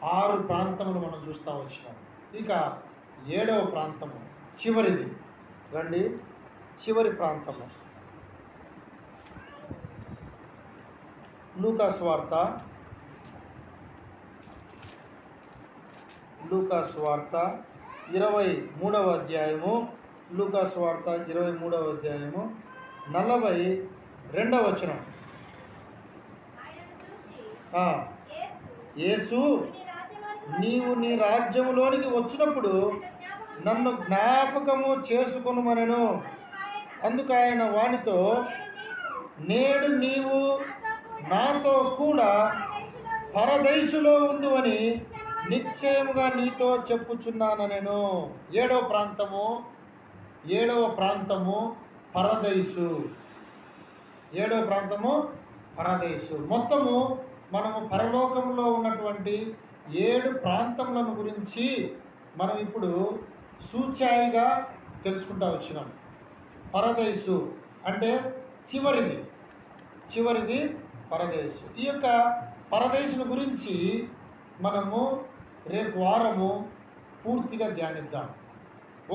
6 ప్రాంతములు మనం చూస్తూ వచ్చినాం. ఇక 7వ ప్రాంతము చివరిది రండి. చివరి ప్రాంతము లూకా సువార్త 23వ అధ్యాయము. లూకా సువార్త 23వ అధ్యాయము 42వ వచనం. యేసు, నీవు నీ రాజ్యములోనికి వచ్చినప్పుడు నన్ను జ్ఞాపకము చేసుకొనుమనెను. అందుకు ఆయన వానితో, నేడు నీవు నాతో కూడా పరదైసులో ఉందువని నిశ్చయముగా నీతో చెప్పుచున్నాను. 7వ ప్రాంతము పరదైసు. 7వ ప్రాంతము పరదైసు. మొత్తము మనము పరలోకంలో ఉన్నటువంటి 7 ప్రాంతములను గురించి మనం ఇప్పుడు సూచాయిగా తెలుసుకుంటూ వచ్చినాం. పరదైసు అంటే చివరిది పరదేశు. ఈ యొక్క పరదేశుని గురించి మనము రేపు వారము పూర్తిగా ధ్యానిద్దాం.